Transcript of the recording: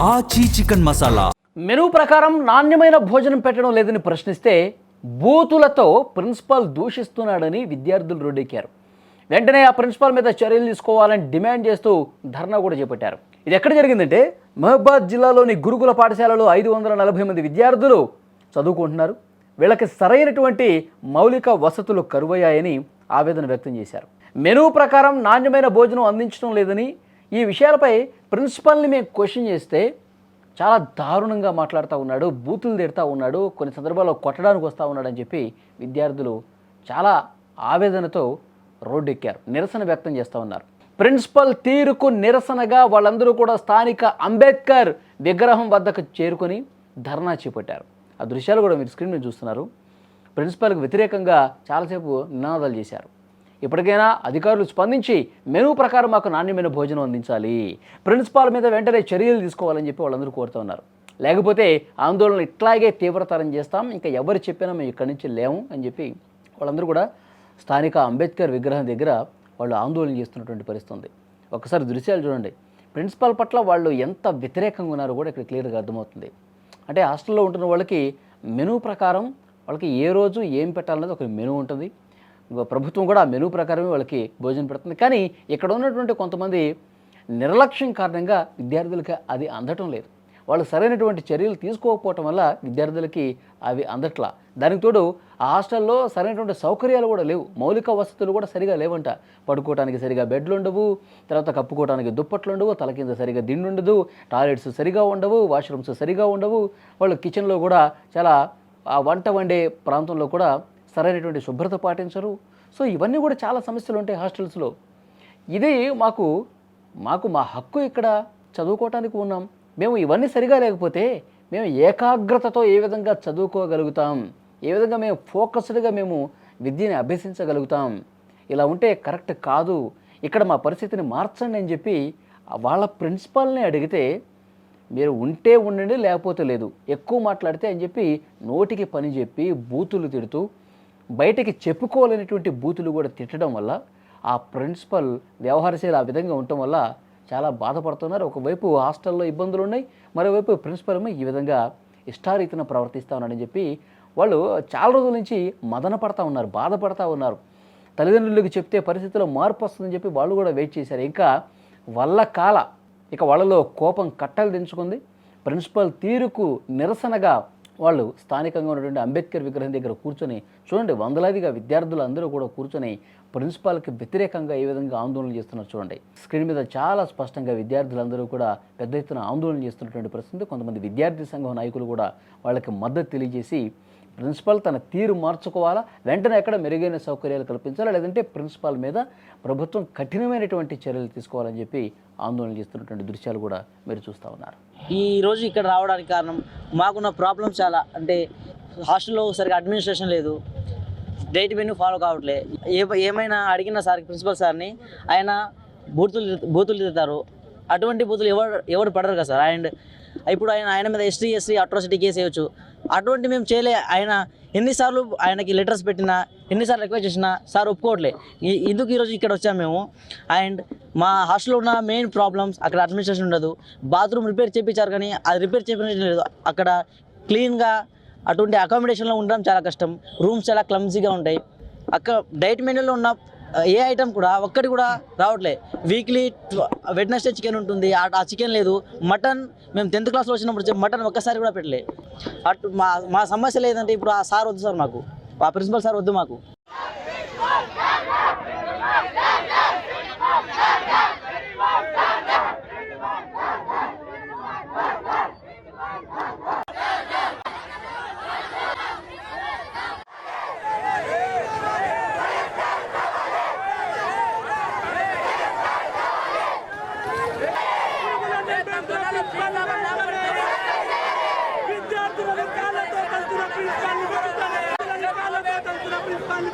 ఆచి chicken masala. Menu ప్రకారం నాణ్యమైన భోజనం పెట్టడం లేదని ప్రశ్నిస్తే బూతులతో ప్రిన్సిపాల్ దూషిస్తున్నాడని విద్యార్థులు రోడ్డెక్కారు. వెంటనే ఆ ప్రిన్సిపాల్ మీద చర్యలు తీసుకోవాలని డిమాండ్ చేస్తూ ధర్నా కూడా చేపట్టారు. ఇది ఎక్కడ జరిగిందంటే మహబాద్ జిల్లాలోని గురుకుల పాఠశాలలో 540 మంది విద్యార్థులు చదువుకుంటున్నారు. వీళ్ళకి సరైనటువంటి మౌలిక వసతులు కరువయ్యాయని ఆవేదన వ్యక్తం చేశారు. మెనూ ప్రకారం నాణ్యమైన భోజనం అందించడం లేదని, ఈ విషయాలపై ప్రిన్సిపల్ని మేము క్వశ్చన్ చేస్తే చాలా దారుణంగా మాట్లాడుతూ ఉన్నాడు, బూతులు తిడతా ఉన్నాడు, కొన్ని సందర్భాల్లో కొట్టడానికి వస్తూ ఉన్నాడు అని చెప్పి విద్యార్థులు చాలా ఆవేదనతో రోడ్డు ఎక్కారు, నిరసన వ్యక్తం చేస్తూ ఉన్నారు. ప్రిన్సిపల్ తీరుకు నిరసనగా వాళ్ళందరూ కూడా స్థానిక అంబేద్కర్ విగ్రహం వద్దకు చేరుకొని ధర్నా చేపట్టారు. ఆ దృశ్యాలు కూడా మీరు స్క్రీన్ మీద చూస్తున్నారు. ప్రిన్సిపల్కి వ్యతిరేకంగా చాలాసేపు నినాదాలు చేశారు. ఇప్పటికైనా అధికారులు స్పందించి మెనూ ప్రకారం మాకు నాణ్యమైన భోజనం అందించాలి, ప్రిన్సిపాల్ మీద వెంటనే చర్యలు తీసుకోవాలని చెప్పి వాళ్ళందరూ కోరుతూ ఉన్నారు. లేకపోతే ఆందోళన ఇట్లాగే తీవ్రతరం చేస్తాం, ఇంకా ఎవరు చెప్పినా మేము ఇక్కడి నుంచి లేము అని చెప్పి వాళ్ళందరూ కూడా స్థానిక అంబేద్కర్ విగ్రహం దగ్గర వాళ్ళు ఆందోళన చేస్తున్నటువంటి పరిస్థితి ఉంది. ఒకసారి దృశ్యాలు చూడండి. ప్రిన్సిపాల్ పట్ల వాళ్ళు ఎంత వ్యతిరేకంగా ఉన్నారో కూడా ఇక్కడ క్లియర్గా అర్థమవుతుంది. అంటే హాస్టల్లో ఉంటున్న వాళ్ళకి మెనూ ప్రకారం వాళ్ళకి ఏ రోజు ఏం పెట్టాలనేది ఒక మెనూ ఉంటుంది. ప్రభుత్వం కూడా ఆ మెనూ ప్రకారమే వాళ్ళకి భోజనం పెడుతుంది. కానీ ఇక్కడ ఉన్నటువంటి కొంతమంది నిర్లక్ష్యం కారణంగా విద్యార్థులకి అది అందటం లేదు. వాళ్ళు సరైనటువంటి చర్యలు తీసుకోకపోవటం వల్ల విద్యార్థులకి అవి అందట్లా. దానికి తోడు ఆ హాస్టల్లో సరైనటువంటి సౌకర్యాలు కూడా లేవు, మౌలిక వసతులు కూడా సరిగా లేవంట. పడుకోవడానికి సరిగా బెడ్లు ఉండవు, తర్వాత కప్పుకోవడానికి దుప్పట్లు ఉండవు, తల కింద సరిగా దిండు ఉండదు, టాయిలెట్స్ సరిగా ఉండవు, వాష్రూమ్స్ సరిగా ఉండవు. వాళ్ళు కిచెన్లో కూడా చాలా ఆ వంట వండే ప్రాంతంలో కూడా సరైనటువంటి శుభ్రత పాటించరు. సో ఇవన్నీ కూడా చాలా సమస్యలు ఉంటాయి హాస్టల్స్లో. ఇది మాకు మా హక్కు, ఇక్కడ చదువుకోవటానికి ఉన్నాం. మేము ఇవన్నీ సరిగా లేకపోతే మేము ఏకాగ్రతతో ఏ విధంగా చదువుకోగలుగుతాం, ఏ విధంగా మేము ఫోకస్డ్గా మేము విద్యని అభ్యసించగలుగుతాం? ఇలా ఉంటే కరెక్ట్ కాదు, ఇక్కడ మా పరిస్థితిని మార్చండి అని చెప్పి వాళ్ళ ప్రిన్సిపాల్ని అడిగితే మీరు ఉంటే ఉండండి లేకపోతే లేదు, ఎక్కువ మాట్లాడితే అని చెప్పి నోటికి పని చెప్పి బూతులు తిడుతూ బయటికి చెప్పుకోలేనటువంటి బూతులు కూడా తిట్టడం వల్ల ఆ ప్రిన్సిపల్ వ్యవహారశైలి ఆ విధంగా ఉండటం వల్ల చాలా బాధపడుతున్నారు. ఒకవైపు హాస్టల్లో ఇబ్బందులు ఉన్నాయి, మరోవైపు ప్రిన్సిపల్ ఈ విధంగా ఇష్టారీతిన ప్రవర్తిస్తూ ఉన్నాడని చెప్పి వాళ్ళు చాలా రోజుల నుంచి మదన పడతా ఉన్నారు, బాధపడతా ఉన్నారు. తల్లిదండ్రులకు చెప్తే పరిస్థితిలో మార్పు వస్తుందని చెప్పి వాళ్ళు కూడా వెయిట్ చేశారు. ఇంకా వాళ్ళలో కోపం కట్టలు దించుకుంది. ప్రిన్సిపల్ తీరుకు నిరసనగా వాళ్ళు స్థానికంగా ఉన్నటువంటి అంబేద్కర్ విగ్రహం దగ్గర కూర్చొని చూడండి, వందలాదిగా విద్యార్థులు అందరూ కూడా కూర్చొని ప్రిన్సిపాల్కి వ్యతిరేకంగా ఏ విధంగా ఆందోళన చేస్తున్నారు చూడండి. స్క్రీన్ మీద చాలా స్పష్టంగా విద్యార్థులందరూ కూడా పెద్ద ఎత్తున ఆందోళన చేస్తున్నటువంటి పరిస్థితి. కొంతమంది విద్యార్థి సంఘం నాయకులు కూడా వాళ్ళకి మద్దతు తెలియజేసి ప్రిన్సిపాల్ తన తీరు మార్చుకోవాలా, వెంటనే ఎక్కడ మెరుగైన సౌకర్యాలు కల్పించాలా, లేదంటే ప్రిన్సిపాల్ మీద ప్రభుత్వం కఠినమైనటువంటి చర్యలు తీసుకోవాలని చెప్పి ఆందోళన చేస్తున్నటువంటి దృశ్యాలు కూడా మీరు చూస్తూ ఉన్నారు. ఈరోజు ఇక్కడ రావడానికి కారణం మాకున్న ప్రాబ్లమ్ చాలా, అంటే హాస్టల్లో సరిగా అడ్మినిస్ట్రేషన్ లేదు, డైట్ మెనూ ఫాలో కావట్లే. ఏమైనా అడిగిన సార్ ప్రిన్సిపల్ సార్ని ఆయన బూతులు తిడతారు. అటువంటి బూతులు ఎవరు పడరు కదా సార్. అండ్ ఇప్పుడు ఆయన మీద ఎస్సీ అట్రాసిటీ కేసు వేయచ్చు. అటువంటి మేము చేయలే. ఆయన ఎన్నిసార్లు ఆయనకి లెటర్స్ పెట్టినా, ఎన్నిసార్లు రిక్వెస్ట్ చేసినా సార్ ఒప్పుకోవట్లే. ఎందుకు ఈరోజు ఇక్కడ వచ్చాము మేము. అండ్ మా హాస్టల్లో ఉన్న మెయిన్ ప్రాబ్లమ్స్, అక్కడ అడ్మినిస్ట్రేషన్ ఉండదు. బాత్రూమ్ రిపేర్ చేయించారు కానీ అది రిపేర్ చేయించలేదు. అక్కడ క్లీన్గా అటువంటి అకామిడేషన్లో ఉండడం చాలా కష్టం. రూమ్స్ చాలా క్లమ్జీగా ఉంటాయి. అక్కడ డైట్ మెనూలో ఉన్న ఏ ఐటమ్ కూడా ఒక్కటి కూడా రావట్లే. వీక్లీ వెడ్నెస్డే చికెన్ ఉంటుంది, ఆ చికెన్ లేదు. మటన్ మేము 10th క్లాస్లో వచ్చినప్పుడు మటన్ ఒక్కసారి కూడా పెట్టలే. అటు మా సమస్య లేదంటే ఇప్పుడు ఆ సార్ వద్దు సార్, మాకు ఆ ప్రిన్సిపల్ సార్ వద్దు మాకు. విద్యార్థులను కాళ్ళతో కలిసిన ప్రిన్సిపాల్ని